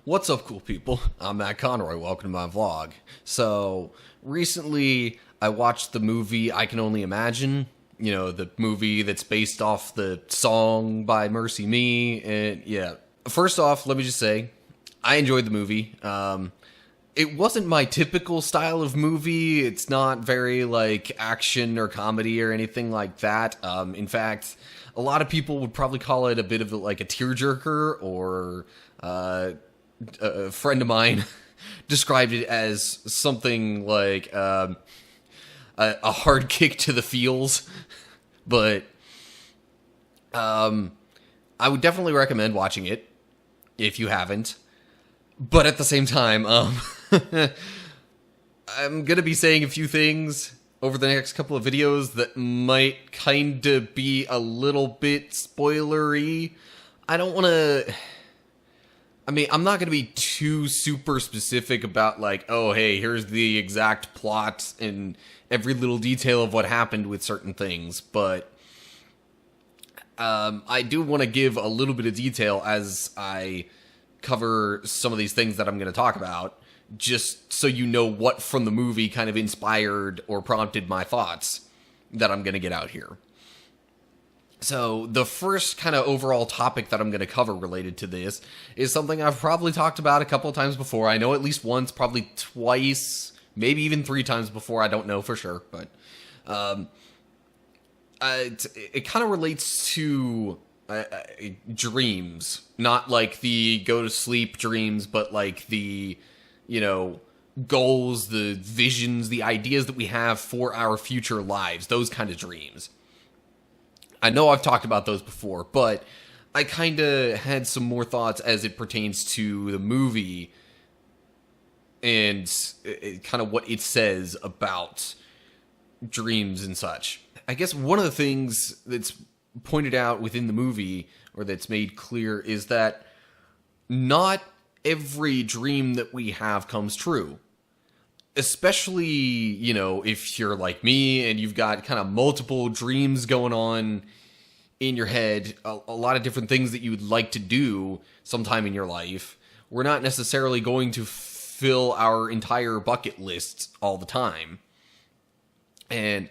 What's up, cool people? I'm Matt Conroy. Welcome to my vlog. So, recently I watched the movie I Can Only Imagine. You know, the movie that's based off the song by Mercy Me. And yeah, first off, let me just say, I enjoyed the movie. It wasn't my typical style of movie. It's not very, like, action or comedy or anything like that. In fact, a lot of people would probably call it a bit of, like, a tearjerker, or a friend of mine described it as something like a hard kick to the feels. But I would definitely recommend watching it if you haven't. But at the same time, I'm going to be saying a few things over the next couple of videos that might kind of be a little bit spoilery. I don't want to... I mean, I'm not going to be too super specific about, like, oh, hey, here's the exact plot and every little detail of what happened with certain things, but I do want to give a little bit of detail as I cover some of these things that I'm going to talk about, just so you know what from the movie kind of inspired or prompted my thoughts that I'm going to get out here. So, the first kind of overall topic that I'm going to cover related to this is something I've probably talked about a couple of times before. I know at least once, probably twice, maybe even 3 times before. I don't know for sure, but it kind of relates to dreams. Not like the go-to-sleep dreams, but like the, you know, goals, the visions, the ideas that we have for our future lives. Those kind of dreams. I know I've talked about those before, but I kind of had some more thoughts as it pertains to the movie and kind of what it says about dreams and such. I guess one of the things that's pointed out within the movie, or that's made clear, is that not every dream that we have comes true. Especially, you know, if you're like me and you've got kind of multiple dreams going on in your head, a lot of different things that you would like to do sometime in your life. We're not necessarily going to fill our entire bucket list all the time. And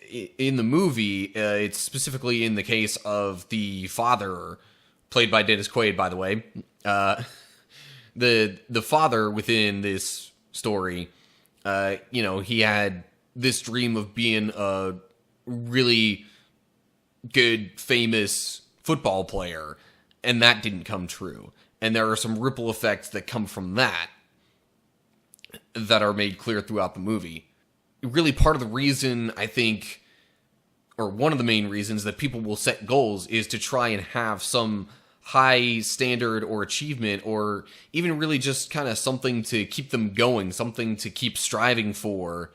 in the movie, it's specifically in the case of the father, played by Dennis Quaid, by the way. The father within this story, you know, he had this dream of being a really good, famous football player, and that didn't come true. And there are some ripple effects that come from that are made clear throughout the movie. Really, part of the reason, I think, or one of the main reasons that people will set goals is to try and have some high standard or achievement, or even really just kind of something to keep them going, something to keep striving for,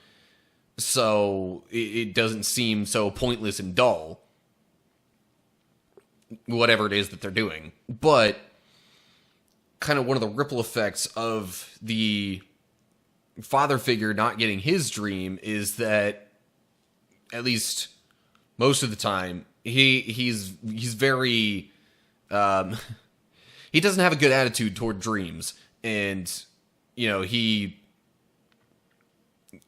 so it doesn't seem so pointless and dull, whatever it is that they're doing. But kind of one of the ripple effects of the father figure not getting his dream is that, at least most of the time, he's very... he doesn't have a good attitude toward dreams, and, you know, he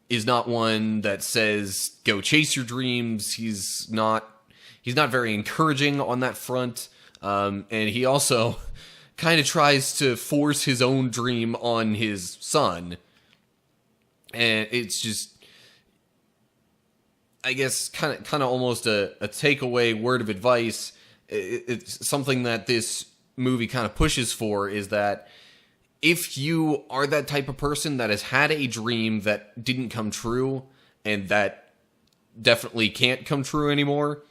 is not one that says, go chase your dreams. He's not very encouraging on that front, and he also kind of tries to force his own dream on his son, and it's just, I guess, kind of almost a takeaway word of advice. It's something that this movie kind of pushes for, is that if you are that type of person that has had a dream that didn't come true, and that definitely can't come true anymore,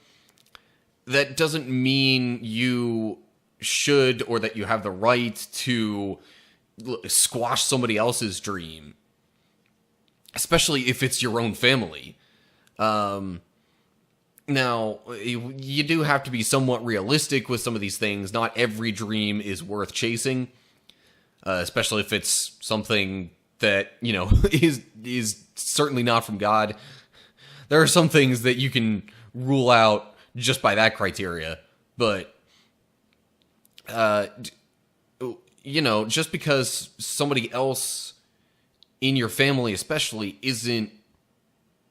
that doesn't mean you should, or that you have the right to squash somebody else's dream, especially if it's your own family. Now, you do have to be somewhat realistic with some of these things. Not every dream is worth chasing, especially if it's something that, you know, is certainly not from God. There are some things that you can rule out just by that criteria, but just because somebody else in your family especially isn't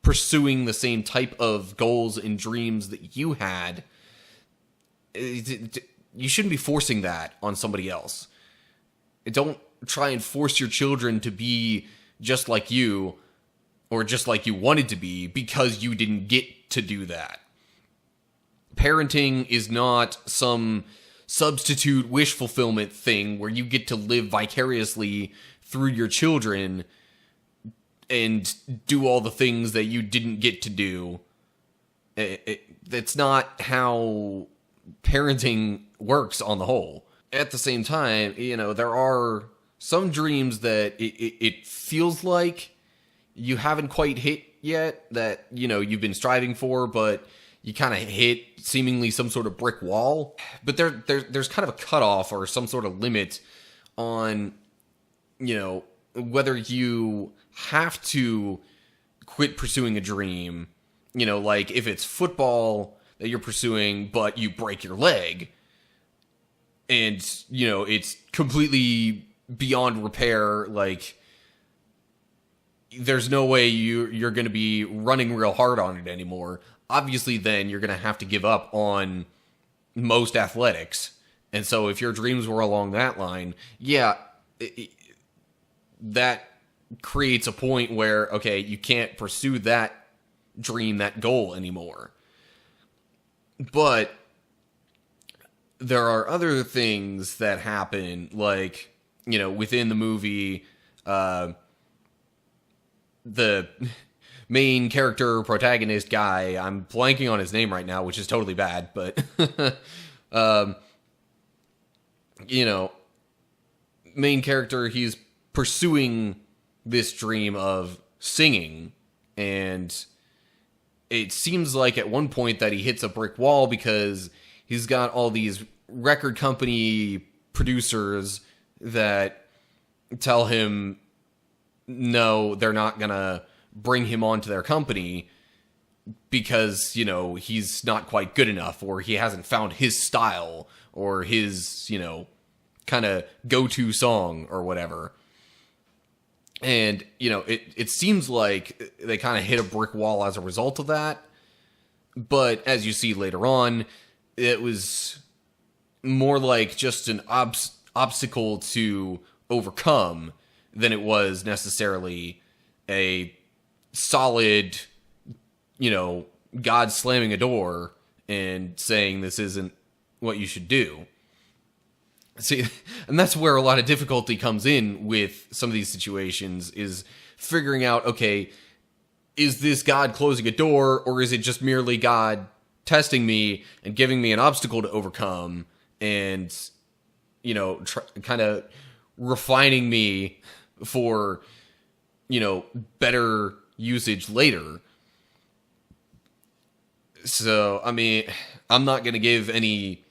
pursuing the same type of goals and dreams that you had, you shouldn't be forcing that on somebody else. Don't try and force your children to be just like you or just like you wanted to be because you didn't get to do that. Parenting is not some substitute wish fulfillment thing where you get to live vicariously through your children and do all the things that you didn't get to do. That's not how parenting works on the whole. At the same time, there are some dreams that it feels like you haven't quite hit yet, that, you've been striving for, but you kind of hit seemingly some sort of brick wall. But there's kind of a cutoff or some sort of limit on, whether you have to quit pursuing a dream, like if it's football that you're pursuing, but you break your leg and, it's completely beyond repair. Like, there's no way you're going to be running real hard on it anymore. Obviously, then you're going to have to give up on most athletics. And so if your dreams were along that line, that creates a point where, okay, you can't pursue that dream, that goal anymore. But there are other things that happen, like, within the movie, the main character, protagonist guy, I'm blanking on his name right now, which is totally bad, but, main character, he's pursuing this dream of singing, and it seems like at one point that he hits a brick wall because he's got all these record company producers that tell him no, they're not gonna bring him onto their company because, he's not quite good enough, or he hasn't found his style or his, kind of go-to song or whatever. And, it seems like they kind of hit a brick wall as a result of that. But as you see later on, it was more like just an obstacle to overcome than it was necessarily a solid, God slamming a door and saying this isn't what you should do. See, and that's where a lot of difficulty comes in with some of these situations, is figuring out, okay, is this God closing a door, or is it just merely God testing me and giving me an obstacle to overcome and, kind of refining me for, better usage later. So, I mean, I'm not going to give any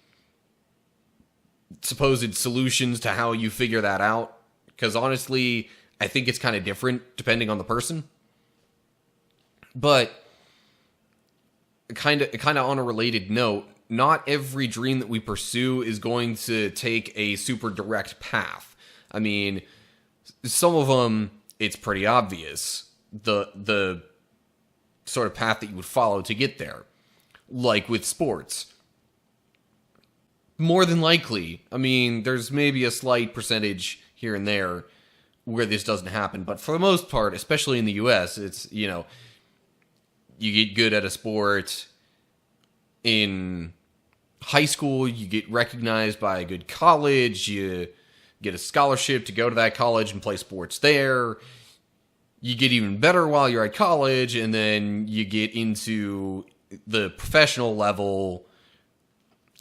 supposed solutions to how you figure that out, because honestly, I think it's kind of different depending on the person. But kind of on a related note, not every dream that we pursue is going to take a super direct path. I mean, some of them, it's pretty obvious the sort of path that you would follow to get there. Like with sports. More than likely, I mean, there's maybe a slight percentage here and there where this doesn't happen, but for the most part, especially in the US, it's, you get good at a sport in high school, you get recognized by a good college, you get a scholarship to go to that college and play sports there, you get even better while you're at college, and then you get into the professional level,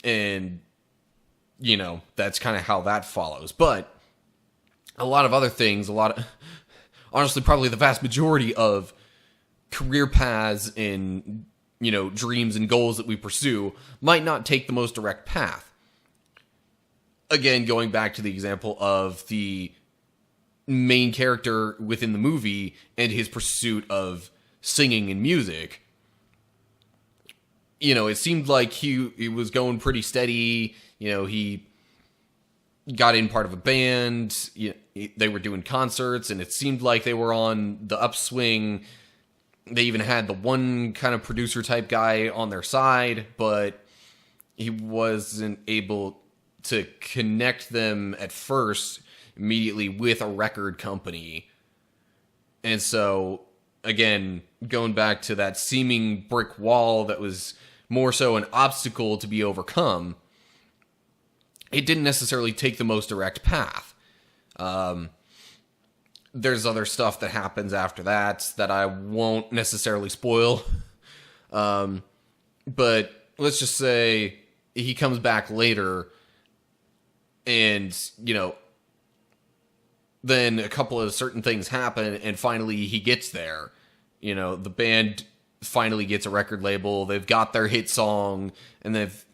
and that's kind of how that follows. But a lot of other things, honestly, probably the vast majority of career paths and, dreams and goals that we pursue might not take the most direct path. Again, going back to the example of the main character within the movie and his pursuit of singing and music. It seemed like he was going pretty steady. He got in part of a band. They were doing concerts, and it seemed like they were on the upswing. They even had the one kind of producer type guy on their side, but he wasn't able to connect them at first immediately with a record company. And so, again, going back to that seeming brick wall that was more so an obstacle to be overcome, it didn't necessarily take the most direct path. There's other stuff that happens after that I won't necessarily spoil. But let's just say he comes back later, and, then a couple of certain things happen, and finally he gets there. The band finally gets a record label, they've got their hit song, and they've,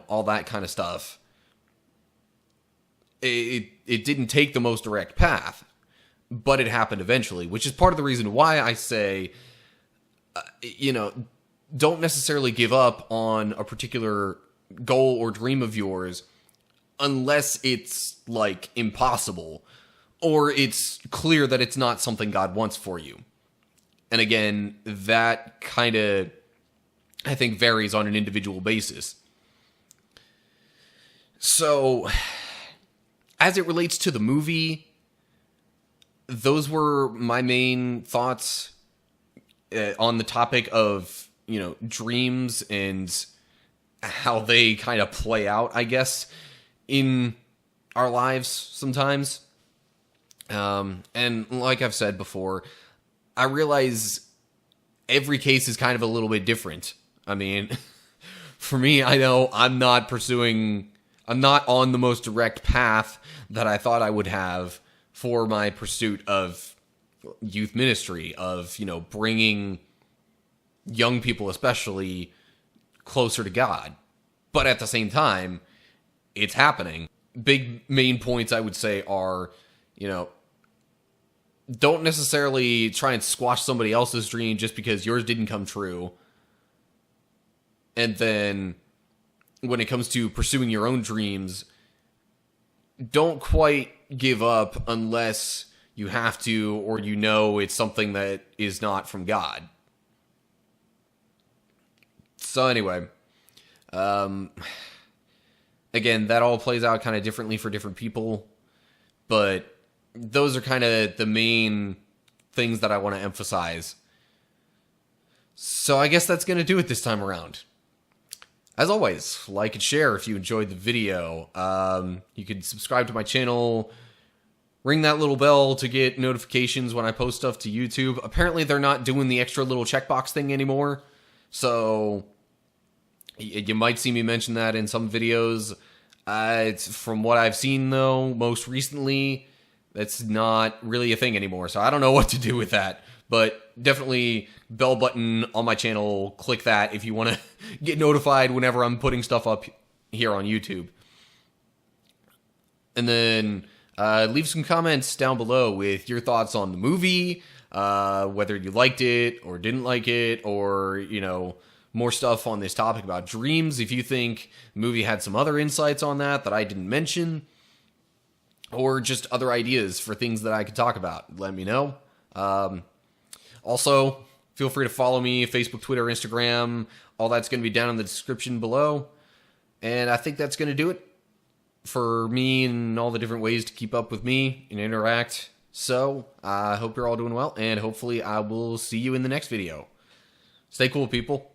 all that kind of stuff. It didn't take the most direct path, but it happened eventually, which is part of the reason why I say, don't necessarily give up on a particular goal or dream of yours unless it's, impossible, or it's clear that it's not something God wants for you. And again, that kind of, I think, varies on an individual basis. So, as it relates to the movie, those were my main thoughts on the topic of, dreams and how they kind of play out, I guess, in our lives sometimes. And like I've said before, I realize every case is kind of a little bit different. I mean, for me, I know I'm not on the most direct path that I thought I would have for my pursuit of youth ministry, of, bringing young people especially closer to God. But at the same time, it's happening. Big main points I would say are, don't necessarily try and squash somebody else's dream just because yours didn't come true. And then when it comes to pursuing your own dreams, don't quite give up unless you have to, or it's something that is not from God. So anyway, again, that all plays out kind of differently for different people, but those are kind of the main things that I want to emphasize. So I guess that's going to do it this time around. As always, like and share if you enjoyed the video. You can subscribe to my channel, ring that little bell to get notifications when I post stuff to YouTube. Apparently they're not doing the extra little checkbox thing anymore, so you might see me mention that in some videos. It's from what I've seen, though, most recently, that's not really a thing anymore, so I don't know what to do with that. But definitely bell button on my channel, click that if you want to get notified whenever I'm putting stuff up here on YouTube. And then leave some comments down below with your thoughts on the movie, whether you liked it or didn't like it, or, more stuff on this topic about dreams. If you think the movie had some other insights on that I didn't mention, or just other ideas for things that I could talk about, let me know. Also, feel free to follow me, Facebook, Twitter, Instagram. All that's going to be down in the description below. And I think that's going to do it for me and all the different ways to keep up with me and interact. So, I hope you're all doing well, and hopefully I will see you in the next video. Stay cool, people.